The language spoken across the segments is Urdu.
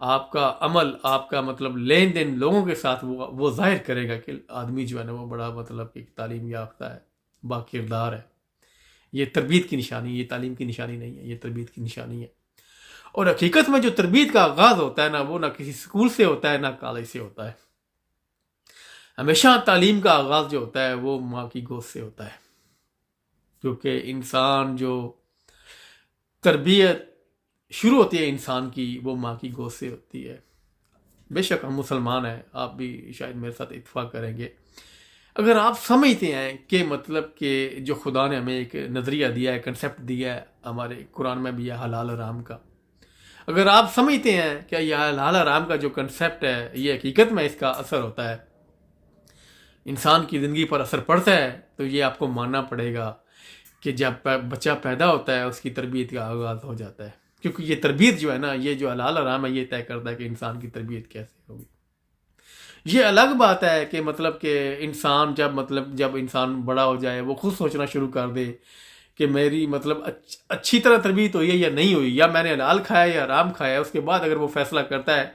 آپ کا عمل، آپ کا مطلب لین دین لوگوں کے ساتھ وہ ظاہر کرے گا کہ آدمی جو ہے نا وہ بڑا مطلب ایک تعلیم یافتہ ہے، با کردار ہے۔ یہ تربیت کی نشانی ہے، یہ تعلیم کی نشانی نہیں ہے، یہ تربیت کی نشانی ہے۔ اور حقیقت میں جو تربیت کا آغاز ہوتا ہے نا، وہ نہ کسی سکول سے ہوتا ہے نہ کالج سے ہوتا ہے۔ ہمیشہ تعلیم کا آغاز جو ہوتا ہے وہ ماں کی گود سے ہوتا ہے، کیونکہ انسان جو تربیت شروع ہوتی ہے انسان کی، وہ ماں کی گود سے ہوتی ہے۔ بے شک ہم مسلمان ہیں، آپ بھی شاید میرے ساتھ اتفاق کریں گے۔ اگر آپ سمجھتے ہیں کہ مطلب کہ جو خدا نے ہمیں ایک نظریہ دیا ہے، کنسیپٹ دیا ہے، ہمارے قرآن میں بھی ہے حلال حرام کا، اگر آپ سمجھتے ہیں کہ یہ حلال حرام کا جو کنسیپٹ ہے یہ حقیقت میں اس کا اثر ہوتا ہے، انسان کی زندگی پر اثر پڑتا ہے، تو یہ آپ کو ماننا پڑے گا کہ جب بچہ پیدا ہوتا ہے اس کی تربیت کا آغاز ہو جاتا ہے، کیونکہ یہ تربیت جو ہے نا، یہ جو حلال حرام ہے یہ طے کرتا ہے کہ انسان کی تربیت کیسے ہوگی۔ یہ الگ بات ہے کہ مطلب کہ انسان جب انسان بڑا ہو جائے وہ خود سوچنا شروع کر دے کہ میری مطلب اچھی طرح تربیت ہوئی ہے یا نہیں ہوئی، یا میں نے حلال کھایا یا حرام کھایا۔ اس کے بعد اگر وہ فیصلہ کرتا ہے،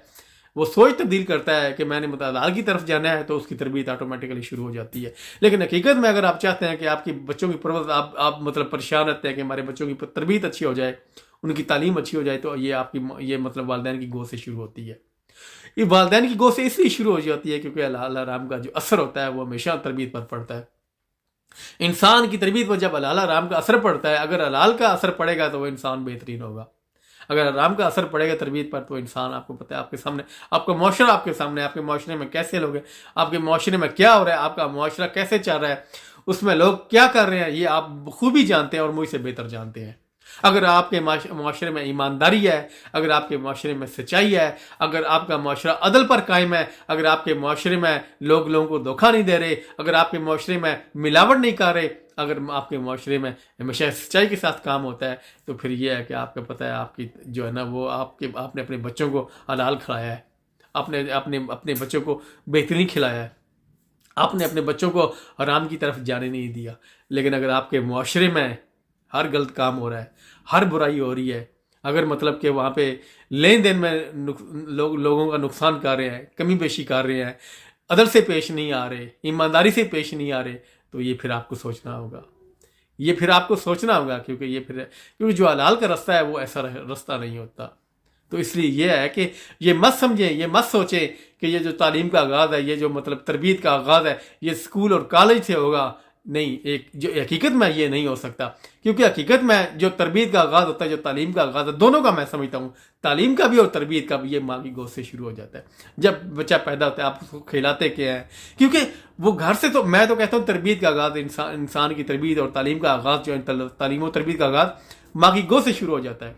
وہ سوچ تبدیل کرتا ہے کہ میں نے مطلب حلال کی طرف جانا ہے، تو اس کی تربیت آٹومیٹکلی شروع ہو جاتی ہے۔ لیکن حقیقت میں اگر آپ چاہتے ہیں کہ آپ کی بچوں کی پرورش، آپ مطلب پریشان رہتے ہیں کہ ہمارے بچوں کی تربیت اچھی ہو جائے، ان کی تعلیم اچھی ہو جائے، تو یہ آپ کی یہ مطلب والدین کی گود سے شروع ہوتی ہے۔ یہ والدین کی گود سے اس لیے شروع ہو جاتی ہے کیونکہ حلال حرام کا جو اثر ہوتا ہے وہ ہمیشہ تربیت پر پڑتا ہے۔ انسان کی تربیت پر جب حلال حرام کا اثر پڑتا ہے، اگر حلال کا اثر پڑے گا تو وہ انسان بہترین ہوگا، اگر حرام کا اثر پڑے گا تربیت پر تو انسان، آپ کو پتہ ہے آپ کے سامنے، آپ کا معاشرہ آپ کے سامنے، آپ کے معاشرے میں کیسے لوگ ہیں، آپ کے معاشرے میں کیا ہو رہا ہے، آپ کا معاشرہ کیسے چل رہا ہے، اس میں لوگ کیا کر رہے ہیں، یہ آپ خوبی جانتے ہیں اور مجھ سے بہتر جانتے ہیں۔ اگر آپ کے معاشرے میں ایمانداری ہے، اگر آپ کے معاشرے میں سچائی ہے، اگر آپ کا معاشرہ عدل پر قائم ہے، اگر آپ کے معاشرے میں لوگوں کو دھوکہ نہیں دے رہے، اگر آپ کے معاشرے میں ملاوٹ نہیں کر رہے، اگر آپ کے معاشرے میں ہمیشہ سچائی کے ساتھ کام ہوتا ہے، تو پھر یہ ہے کہ آپ کو پتہ ہے آپ کی جو ہے نا وہ آپ نے اپنے بچوں کو حلال کھلایا ہے، آپ نے اپنے بچوں کو بہترین کھلایا ہے، آپ نے اپنے بچوں کو حرام کی طرف جانے نہیں دیا۔ لیکن اگر آپ کے معاشرے میں ہر غلط کام ہو رہا ہے، ہر برائی ہو رہی ہے، اگر مطلب کہ وہاں پہ لین دین میں لوگوں کا نقصان کر رہے ہیں، کمی بیشی کر رہے ہیں، عدل سے پیش نہیں آ رہے، ایمانداری سے پیش نہیں آ رہے، تو یہ پھر آپ کو سوچنا ہوگا، کیونکہ جو حلال کا رستہ ہے وہ ایسا رستہ نہیں ہوتا۔ تو اس لیے یہ ہے کہ یہ مت سمجھیں، یہ مت سوچیں کہ یہ جو تعلیم کا آغاز ہے، یہ جو مطلب تربیت کا آغاز ہے، یہ اسکول اور کالج سے ہوگا۔ نہیں، جو حقیقت میں یہ نہیں ہو سکتا، کیونکہ حقیقت میں جو تربیت کا آغاز ہوتا ہے، جو تعلیم کا آغاز ہے، دونوں کا میں سمجھتا ہوں، تعلیم کا بھی اور تربیت کا بھی، یہ ماں کی گود سے شروع ہو جاتا ہے۔ جب بچہ پیدا ہوتا ہے آپ اس کو کھلاتے کیا ہیں، کیونکہ وہ گھر سے، تو میں تو کہتا ہوں تربیت کا آغاز، انسان کی تربیت اور تعلیم کا آغاز جو ہے، تعلیم و تربیت کا آغاز ماں کی گود سے شروع ہو جاتا ہے۔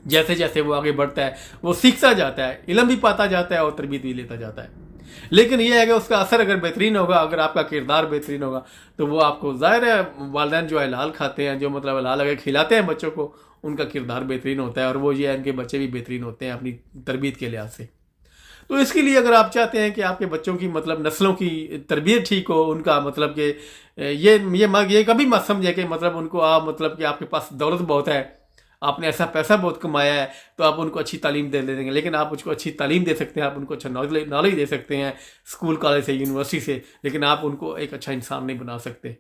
جیسے جیسے وہ آگے بڑھتا ہے وہ سیکھتا جاتا ہے، علم بھی پاتا جاتا ہے اور تربیت بھی لیتا جاتا ہے۔ لیکن یہ ہے کہ اس کا اثر اگر بہترین ہوگا، اگر آپ کا کردار بہترین ہوگا، تو وہ آپ کو، ظاہر ہے والدین جو حلال کھاتے ہیں، جو مطلب حلال اگر کھلاتے ہیں بچوں کو، ان کا کردار بہترین ہوتا ہے، اور وہ یہ ہے ان کے بچے بھی بہترین ہوتے ہیں اپنی تربیت کے لحاظ سے۔ تو اس کے لیے اگر آپ چاہتے ہیں کہ آپ کے بچوں کی مطلب نسلوں کی تربیت ٹھیک ہو، ان کا مطلب کہ یہ کبھی مت سمجھے کہ مطلب ان کو آپ مطلب کہ آپ کے پاس دولت بہت ہے، آپ نے ایسا پیسہ بہت کمایا ہے تو آپ ان کو اچھی تعلیم دے دیں گے۔ لیکن آپ اس کو اچھی تعلیم دے سکتے ہیں، آپ ان کو اچھا نالج دے سکتے ہیں اسکول کالج سے، یونیورسٹی سے، لیکن آپ ان کو ایک اچھا انسان نہیں بنا سکتے۔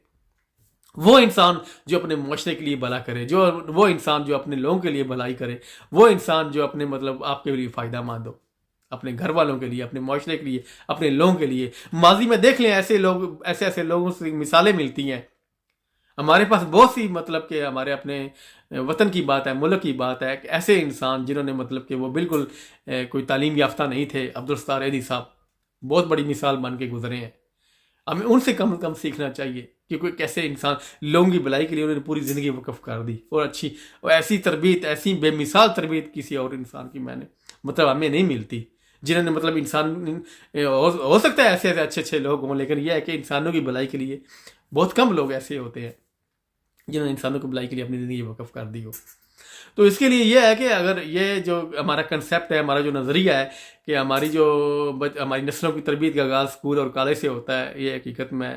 وہ انسان جو اپنے معاشرے کے لیے بھلا کرے، وہ انسان جو اپنے لوگوں کے لیے بھلائی کرے، وہ انسان جو اپنے مطلب آپ کے لیے فائدہ مند ہو، اپنے گھر والوں کے لیے، اپنے معاشرے کے لیے، اپنے لوگوں کے لیے۔ ماضی میں دیکھ لیں ایسے لوگوں سے مثالیں ملتی ہیں ہمارے پاس بہت سی، مطلب کہ ہمارے اپنے وطن کی بات ہے، ملک کی بات ہے، کہ ایسے انسان جنہوں نے مطلب کہ وہ بالکل کوئی تعلیم یافتہ نہیں تھے۔ عبدالستار ایدھی صاحب بہت بڑی مثال بن کے گزرے ہیں، ہمیں ان سے کم از کم سیکھنا چاہیے کہ کوئی کیسے انسان لوگوں کی بھلائی کے لیے انہوں نے پوری زندگی وقف کر دی، اور اچھی اور ایسی تربیت، ایسی بے مثال تربیت کسی اور انسان کی میں نے مطلب ہمیں نہیں ملتی، جنہوں نے مطلب انسان، ہو سکتا ہے ایسے اچھے لوگ ہوں، لیکن یہ ہے کہ انسانوں کی بھلائی کے لیے بہت کم لوگ ایسے ہوتے ہیں جنہوں نے انسانوں کی بھلائی کے لیے اپنی زندگی وقف کر دی ہو۔ تو اس کے لیے یہ ہے کہ اگر یہ جو ہمارا کنسیپٹ ہے، ہمارا جو نظریہ ہے کہ ہماری ہماری نسلوں کی تربیت کا آغاز اسکول اور کالج سے ہوتا ہے، یہ حقیقت میں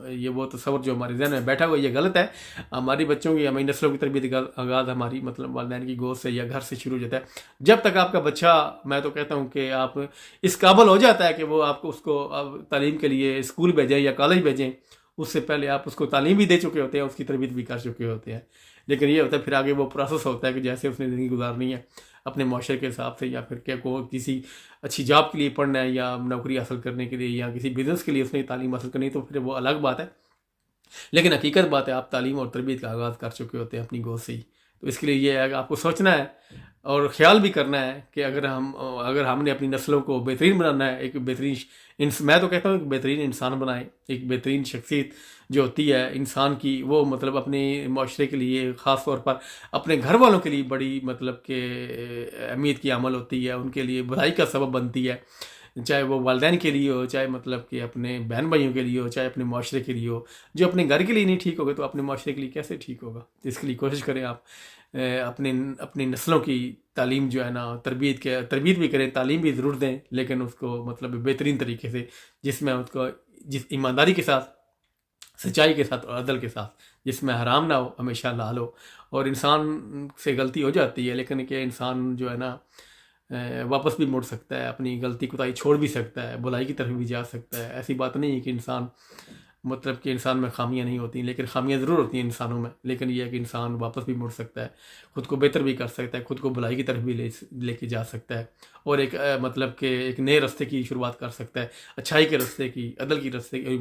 یہ وہ تصور جو ہمارے ذہن میں بیٹھا ہوا یہ غلط ہے۔ ہماری بچوں کی، ہماری نسلوں کی تربیت کا آغاز ہماری مطلب والدین کی گود سے یا گھر سے شروع ہو جاتا ہے۔ جب تک آپ کا بچہ، میں تو کہتا ہوں کہ آپ اس قابل ہو جاتا ہے کہ وہ آپ کو اس کو تعلیم کے لیے اسکول بھیجیں یا کالج بھیجیں، اس سے پہلے آپ اس کو تعلیم بھی دے چکے ہوتے ہیں، اس کی تربیت بھی کر چکے ہوتے ہیں۔ لیکن یہ ہوتا ہے پھر آگے وہ پروسیس ہوتا ہے کہ جیسے اس نے زندگی گزارنی ہے اپنے معاشرے کے حساب سے، یا پھر کیا کسی اچھی جاب کے لیے پڑھنا ہے یا نوکری حاصل کرنے کے لیے یا کسی بزنس کے لیے اس نے تعلیم حاصل کرنی ہے، تو پھر وہ الگ بات ہے۔ لیکن حقیقت بات ہے آپ تعلیم اور تربیت کا آغاز کر چکے ہوتے ہیں اپنی گود سے ہی۔ تو اس کے لیے یہ ہے کہ آپ کو سوچنا ہے اور خیال بھی کرنا ہے کہ اگر ہم نے اپنی نسلوں کو بہترین بنانا ہے، ایک بہترین میں تو کہتا ہوں ایک بہترین انسان بنائیں، ایک بہترین شخصیت جو ہوتی ہے انسان کی، وہ مطلب اپنے معاشرے کے لیے، خاص طور پر اپنے گھر والوں کے لیے بڑی مطلب کہ اہمیت کی عمل ہوتی ہے، ان کے لیے بھلائی کا سبب بنتی ہے، چاہے وہ والدین کے لیے ہو، چاہے مطلب کہ اپنے بہن بھائیوں کے لیے ہو، چاہے اپنے معاشرے کے لیے ہو۔ جو اپنے گھر کے لیے نہیں ٹھیک ہوگا تو اپنے معاشرے کے لیے کیسے ٹھیک ہوگا؟ اس کے لیے کوشش کریں آپ اپنی نسلوں کی تعلیم جو ہے نا، تربیت بھی کریں، تعلیم بھی ضرور دیں، لیکن اس کو مطلب بہترین طریقے سے، جس میں اس کو جس ایمانداری کے ساتھ، سچائی کے ساتھ اور عدل کے ساتھ، جس میں حرام نہ ہو، ہمیشہ حلال ہو۔ اور انسان سے غلطی ہو جاتی ہے، لیکن کہ انسان جو ہے نا واپس بھی مڑ سکتا ہے، اپنی غلطی کوتاہی چھوڑ بھی سکتا ہے، بلائی کی طرف بھی جا سکتا ہے۔ ایسی بات نہیں ہے کہ انسان میں خامیاں نہیں ہوتی، لیکن خامیاں ضرور ہوتی ہیں انسانوں میں، لیکن یہ ہے کہ انسان واپس بھی مڑ سکتا ہے، خود کو بہتر بھی کر سکتا ہے، خود کو بھلائی کی طرف بھی لے کے جا سکتا ہے، اور ایک مطلب کہ ایک نئے راستے کی شروعات کر سکتا ہے، اچھائی کے راستے کی، عدل کی راستے کی،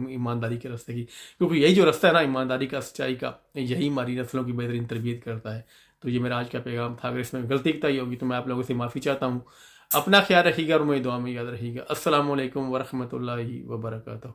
ایمانداری کے راستے کی، کیونکہ یہی جو راستہ ہے نا ایمانداری کا، سچائی کا، یہی ہماری نسلوں کی بہترین تربیت کرتا ہے۔ تو یہ میرا آج کا پیغام تھا۔ اگر اس میں غلطی کوتاہی ہوگی تو میں آپ لوگوں سے معافی چاہتا ہوں۔ اپنا خیال رکھیے گا اور میری دعا میں یاد رکھیے گا۔ السلام علیکم ورحمۃ اللہ وبرکاتہ۔